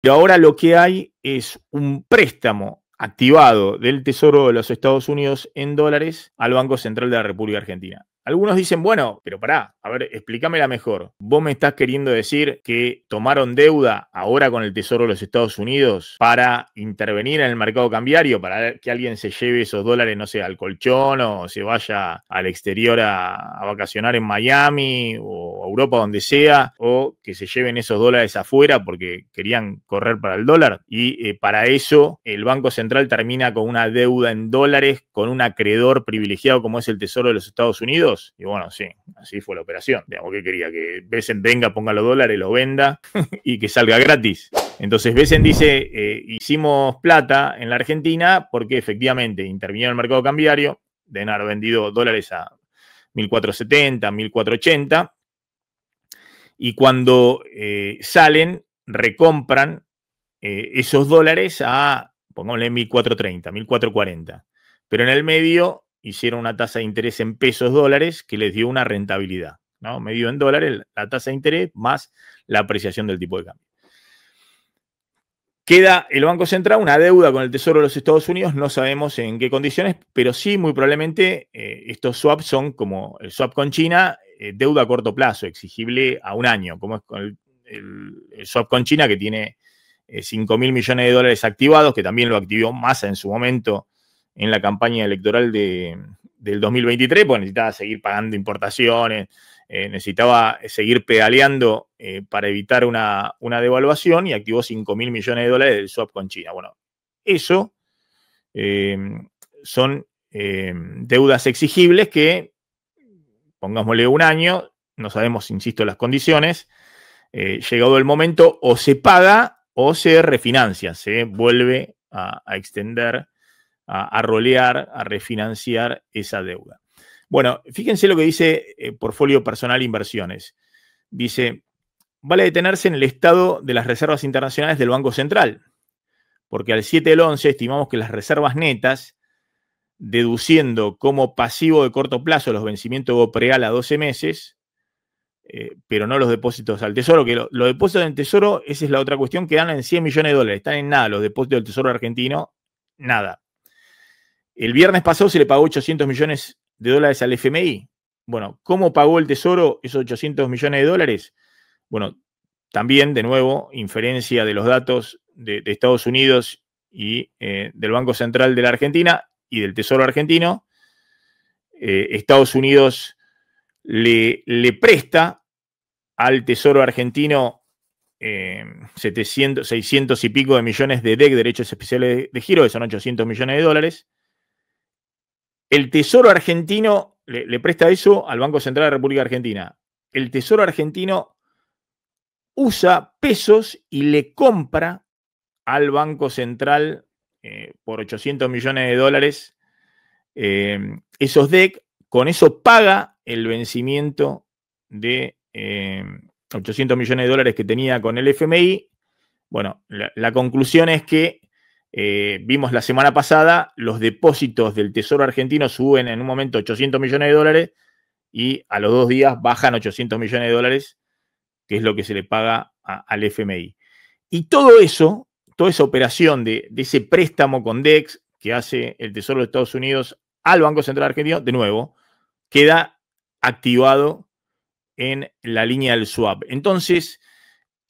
Pero ahora lo que hay es un préstamo activado del Tesoro de los Estados Unidos en dólares al Banco Central de la República Argentina. Algunos dicen, bueno, pero pará, a ver, explícamela mejor. ¿Vos me estás queriendo decir que tomaron deuda ahora con el Tesoro de los Estados Unidos para intervenir en el mercado cambiario, para que alguien se lleve esos dólares, no sé, al colchón o se vaya al exterior a vacacionar en Miami o a Europa, donde sea, o que se lleven esos dólares afuera porque querían correr para el dólar? Y para eso el Banco Central termina con una deuda en dólares con un acreedor privilegiado como es el Tesoro de los Estados Unidos. Y bueno, sí, así fue la operación. Digamos, ¿qué quería? Que Besen venga, ponga los dólares, los venda y que salga gratis. Entonces Besen dice, hicimos plata en la Argentina porque efectivamente intervino en el mercado cambiario, deben haber vendido dólares a 1.470, 1.480, y cuando salen, recompran esos dólares a, pongámosle 1.430, 1.440. Pero en el medio hicieron una tasa de interés en pesos dólares que les dio una rentabilidad, ¿no? Medido en dólares, la tasa de interés más la apreciación del tipo de cambio. Queda el Banco Central una deuda con el Tesoro de los Estados Unidos, no sabemos en qué condiciones, pero sí, muy probablemente estos swaps son como el swap con China, deuda a corto plazo, exigible a un año, como es con el swap con China, que tiene 5.000 millones de dólares activados, que también lo activó Massa en su momento en la campaña electoral del 2023, porque necesitaba seguir pagando importaciones, necesitaba seguir pedaleando para evitar una devaluación, y activó 5.000 millones de dólares del swap con China. Bueno, eso son deudas exigibles que, pongámosle un año, no sabemos, insisto, las condiciones, llegado el momento, o se paga o se refinancia, se vuelve a extender, a rolear, a refinanciar esa deuda. Bueno, fíjense lo que dice Portfolio Personal Inversiones. Dice, vale detenerse en el estado de las reservas internacionales del Banco Central, porque al 7 del 11 estimamos que las reservas netas, deduciendo como pasivo de corto plazo los vencimientos de Bopreal a 12 meses, pero no los depósitos al Tesoro, que los depósitos del Tesoro, esa es la otra cuestión, que dan en 100 millones de dólares, están en nada los depósitos del Tesoro argentino, nada. El viernes pasado se le pagó 800 millones de dólares al FMI. Bueno, ¿cómo pagó el Tesoro esos 800 millones de dólares? Bueno, también, de nuevo, inferencia de los datos de Estados Unidos y del Banco Central de la Argentina y del Tesoro argentino. Estados Unidos le presta al Tesoro argentino 600 y pico de millones de DEC, derechos especiales de giro, que son 800 millones de dólares. El Tesoro argentino le presta eso al Banco Central de la República Argentina. El Tesoro argentino usa pesos y le compra al Banco Central por 800 millones de dólares esos DEC. Con eso paga el vencimiento de 800 millones de dólares que tenía con el FMI. Bueno, la conclusión es que vimos la semana pasada, los depósitos del Tesoro argentino suben en un momento 800 millones de dólares y a los 2 días bajan 800 millones de dólares, que es lo que se le paga al FMI. Y todo eso, toda esa operación de ese préstamo con DEX que hace el Tesoro de Estados Unidos al Banco Central argentino, de nuevo, queda activado en la línea del swap. Entonces,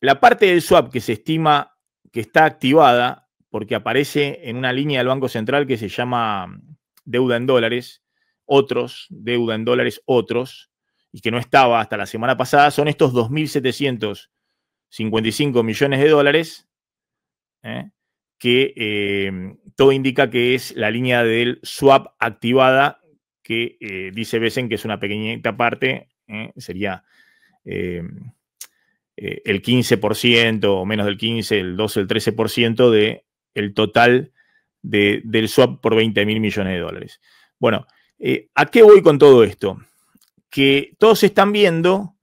la parte del swap que se estima que está activada, porque aparece en una línea del Banco Central que se llama deuda en dólares, deuda en dólares, otros, y que no estaba hasta la semana pasada, son estos 2.755 millones de dólares, que todo indica que es la línea del swap activada, que dice Besen que es una pequeñita parte, sería el 15% o menos del 15%, el 12%, el 13% del total del swap por 20.000 millones de dólares. Bueno, ¿a qué voy con todo esto? Que todos están viendo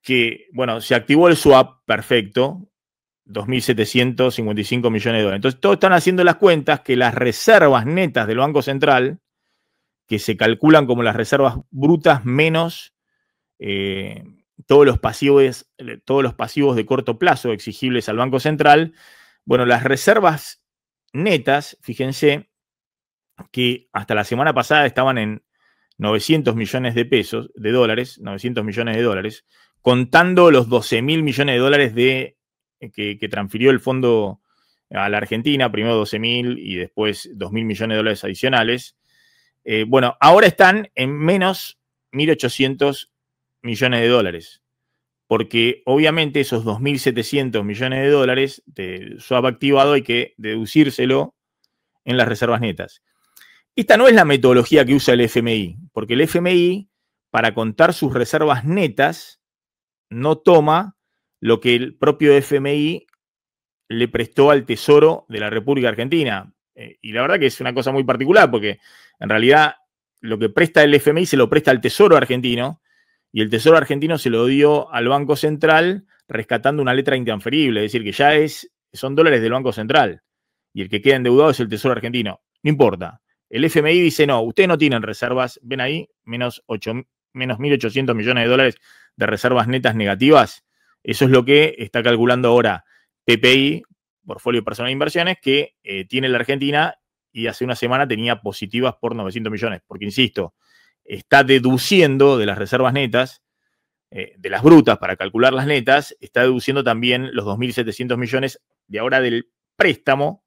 que, bueno, se activó el swap, perfecto, 2.755 millones de dólares. Entonces, todos están haciendo las cuentas que las reservas netas del Banco Central, que se calculan como las reservas brutas menos todos los pasivos de corto plazo exigibles al Banco Central. Bueno, las reservas netas, fíjense que hasta la semana pasada estaban en 900 millones de dólares, 900 millones de dólares, contando los 12.000 millones de dólares que transfirió el fondo a la Argentina, primero 12.000 y después 2.000 millones de dólares adicionales. Bueno, ahora están en menos 1.800 millones de dólares, porque obviamente esos 2.700 millones de dólares de swap activado hay que deducírselo en las reservas netas. Esta no es la metodología que usa el FMI, porque el FMI, para contar sus reservas netas, no toma lo que el propio FMI le prestó al Tesoro de la República Argentina. Y la verdad que es una cosa muy particular, porque en realidad lo que presta el FMI se lo presta al Tesoro argentino, y el Tesoro argentino se lo dio al Banco Central rescatando una letra intransferible, es decir, que ya son dólares del Banco Central, y el que queda endeudado es el Tesoro argentino. No importa. El FMI dice, no, ustedes no tienen reservas, ven ahí, menos 1.800 millones de dólares de reservas netas negativas. Eso es lo que está calculando ahora PPI, Portfolio Personal de Inversiones, que tiene la Argentina y hace una semana tenía positivas por 900 millones. Porque, insisto, está deduciendo de las reservas netas, de las brutas para calcular las netas, está deduciendo también los 2.700 millones de ahora del préstamo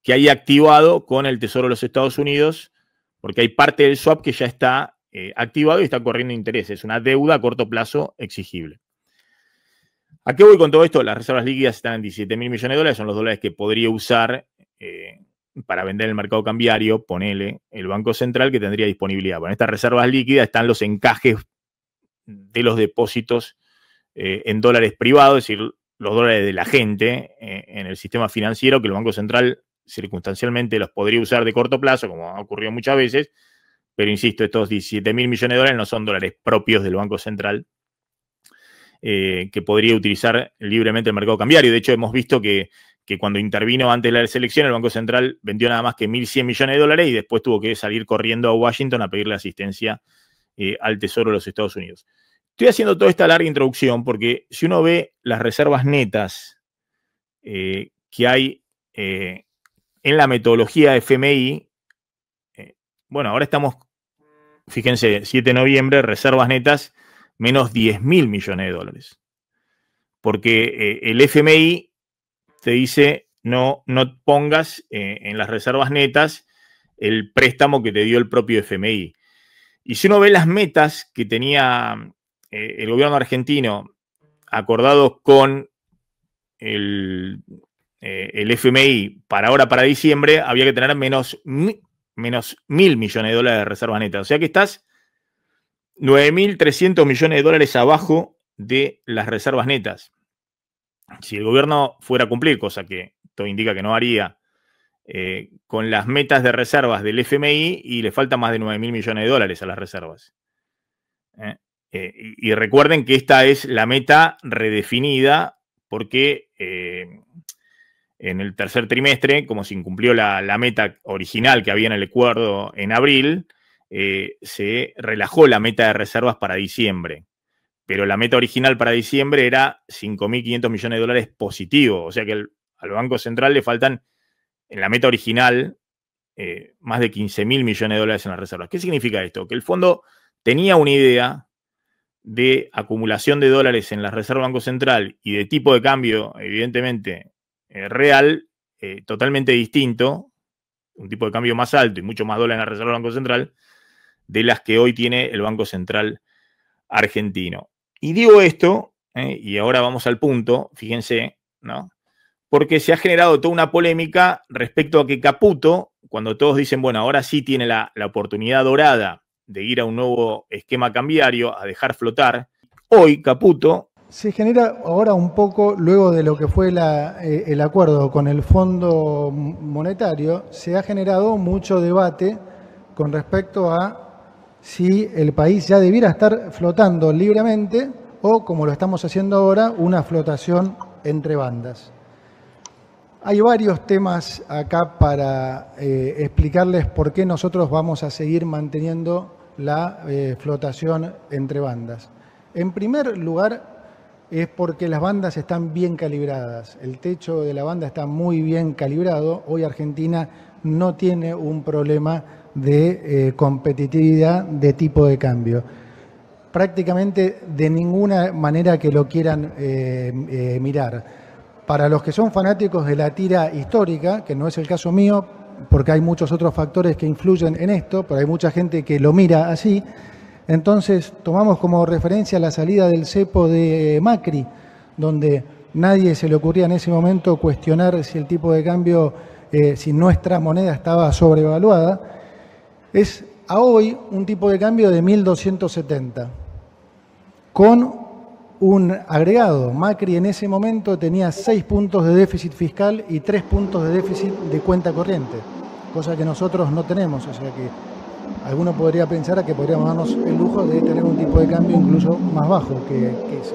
que hay activado con el Tesoro de los Estados Unidos, porque hay parte del swap que ya está activado y está corriendo intereses, una deuda a corto plazo exigible. ¿A qué voy con todo esto? Las reservas líquidas están en 17.000 millones de dólares, son los dólares que podría usar para vender en el mercado cambiario, ponele, el Banco Central que tendría disponibilidad. Bueno, en estas reservas líquidas están los encajes de los depósitos en dólares privados, es decir, los dólares de la gente en el sistema financiero, que el Banco Central circunstancialmente los podría usar de corto plazo, como ha ocurrido muchas veces, pero insisto, estos 17.000 millones de dólares no son dólares propios del Banco Central, que podría utilizar libremente el mercado cambiario. De hecho, hemos visto que cuando intervino antes de la elección, el Banco Central vendió nada más que 1.100 millones de dólares y después tuvo que salir corriendo a Washington a pedirle asistencia al Tesoro de los Estados Unidos. Estoy haciendo toda esta larga introducción porque si uno ve las reservas netas que hay en la metodología de FMI, bueno, ahora estamos, fíjense, 7 de noviembre, reservas netas menos 10.000 millones de dólares. Porque el FMI te dice, no pongas en las reservas netas el préstamo que te dio el propio FMI. Y si uno ve las metas que tenía el gobierno argentino acordados con el FMI para ahora, para diciembre, había que tener menos 1.000 millones de dólares de reservas netas. O sea que estás 9.300 millones de dólares abajo de las reservas netas. Si el gobierno fuera a cumplir, cosa que todo indica que no haría, con las metas de reservas del FMI, y le falta más de 9.000 millones de dólares a las reservas. Y recuerden que esta es la meta redefinida porque en el tercer trimestre, como se incumplió la meta original que había en el acuerdo en abril, se relajó la meta de reservas para diciembre. Pero la meta original para diciembre era 5.500 millones de dólares positivo. O sea que al Banco Central le faltan, en la meta original, más de 15.000 millones de dólares en las reservas. ¿Qué significa esto? Que el fondo tenía una idea de acumulación de dólares en la reserva del Banco Central y de tipo de cambio, evidentemente, real, totalmente distinto, un tipo de cambio más alto y mucho más dólar en la reserva del Banco Central, de las que hoy tiene el Banco Central argentino. Y digo esto, y ahora vamos al punto, fíjense, ¿no? Porque se ha generado toda una polémica respecto a que Caputo, cuando todos dicen, bueno, ahora sí tiene la oportunidad dorada de ir a un nuevo esquema cambiario, a dejar flotar, hoy Caputo... Se genera ahora un poco, luego de lo que fue el acuerdo con el Fondo Monetario, se ha generado mucho debate con respecto a si el país ya debiera estar flotando libremente o, como lo estamos haciendo ahora, una flotación entre bandas. Hay varios temas acá para explicarles por qué nosotros vamos a seguir manteniendo la flotación entre bandas. En primer lugar, es porque las bandas están bien calibradas. El techo de la banda está muy bien calibrado. Hoy Argentina no tiene un problema de competitividad de tipo de cambio. Prácticamente de ninguna manera que lo quieran mirar. Para los que son fanáticos de la tira histórica, que no es el caso mío, porque hay muchos otros factores que influyen en esto, pero hay mucha gente que lo mira así. Entonces tomamos como referencia la salida del cepo de Macri, donde nadie se le ocurría en ese momento cuestionar si el tipo de cambio, si nuestra moneda estaba sobrevaluada. Es a hoy un tipo de cambio de 1.270, con un agregado. Macri en ese momento tenía 6 puntos de déficit fiscal y 3 puntos de déficit de cuenta corriente, cosa que nosotros no tenemos, o sea que alguno podría pensar que podríamos darnos el lujo de tener un tipo de cambio incluso más bajo que ese.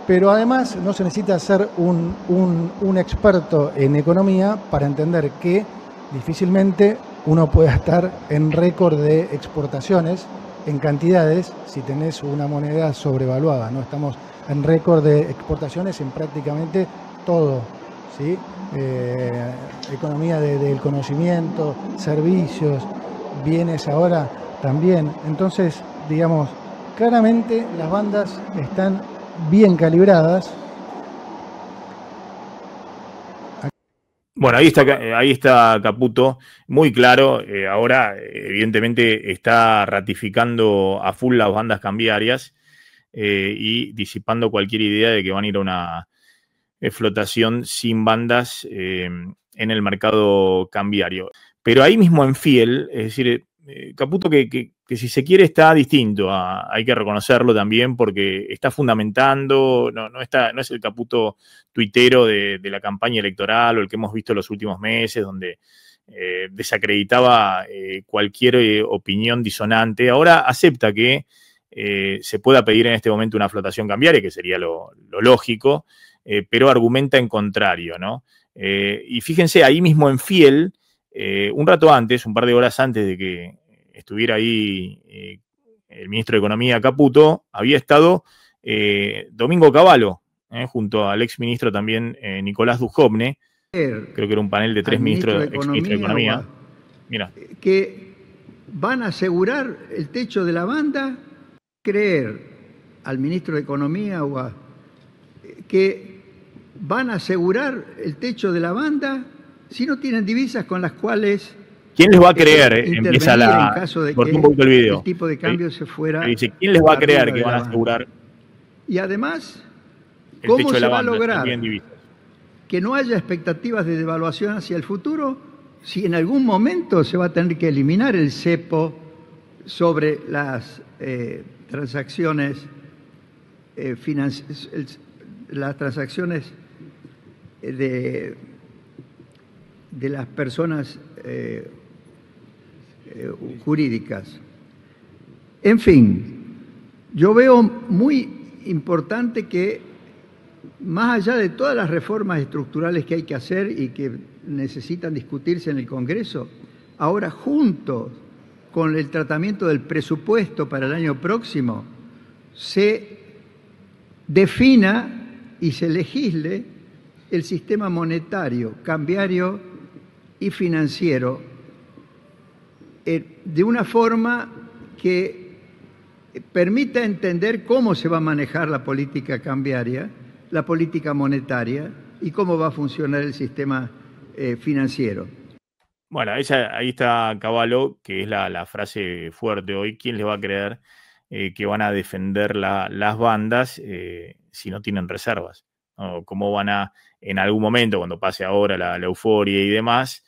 Pero además no se necesita ser un experto en economía para entender que difícilmente uno pueda estar en récord de exportaciones en cantidades si tenés una moneda sobrevaluada. No estamos en récord de exportaciones en prácticamente todo, ¿sí? Economía del conocimiento, servicios, bienes ahora también. Entonces, digamos, claramente las bandas están bien calibradas. Bueno, ahí está Caputo, muy claro. Ahora, evidentemente, está ratificando a full las bandas cambiarias y disipando cualquier idea de que van a ir a una flotación sin bandas en el mercado cambiario. Pero ahí mismo en Fiel, es decir, Caputo que si se quiere está distinto, hay que reconocerlo también porque está fundamentando, no es el Caputo tuitero de la campaña electoral o el que hemos visto en los últimos meses, donde desacreditaba cualquier opinión disonante. Ahora acepta que se pueda pedir en este momento una flotación cambiaria, que sería lo lógico, pero argumenta en contrario, ¿no? Y fíjense, ahí mismo en Fiel, un rato antes, un par de horas antes de que estuviera ahí el ministro de Economía Caputo, había estado Domingo Cavallo, junto al exministro también Nicolás Dujovne, creo que era un panel de 3 exministros de Economía. Mira. Que van a asegurar el techo de la banda, creer al ministro de Economía que van a asegurar el techo de la banda si no tienen divisas con las cuales... ¿Quién les va a creer? Empieza en caso de que un poquito el video. El tipo de cambio se fuera... Dice, ¿quién les va a creer que van a asegurar? Y además, ¿cómo se va a lograr que no haya expectativas de devaluación hacia el futuro si en algún momento se va a tener que eliminar el cepo sobre las transacciones de las personas jurídicas? En fin, yo veo muy importante que, más allá de todas las reformas estructurales que hay que hacer y que necesitan discutirse en el Congreso, ahora junto con el tratamiento del presupuesto para el año próximo, se defina y se legisle el sistema monetario, cambiario y financiero de una forma que permita entender cómo se va a manejar la política cambiaria, la política monetaria y cómo va a funcionar el sistema financiero. Bueno, ahí está Cavallo, que es la frase fuerte hoy. ¿Quién les va a creer que van a defender las bandas si no tienen reservas? ¿No? ¿Cómo van a, en algún momento, cuando pase ahora la euforia y demás,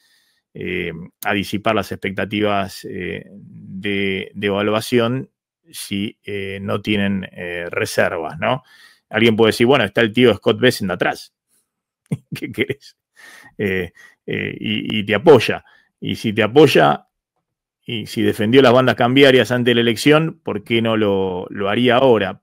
a disipar las expectativas de evaluación si no tienen reservas, ¿no? Alguien puede decir, bueno, está el tío Scott Bessent atrás. ¿Qué querés? Y te apoya. Y si te apoya, y si defendió las bandas cambiarias ante la elección, ¿por qué no lo haría ahora?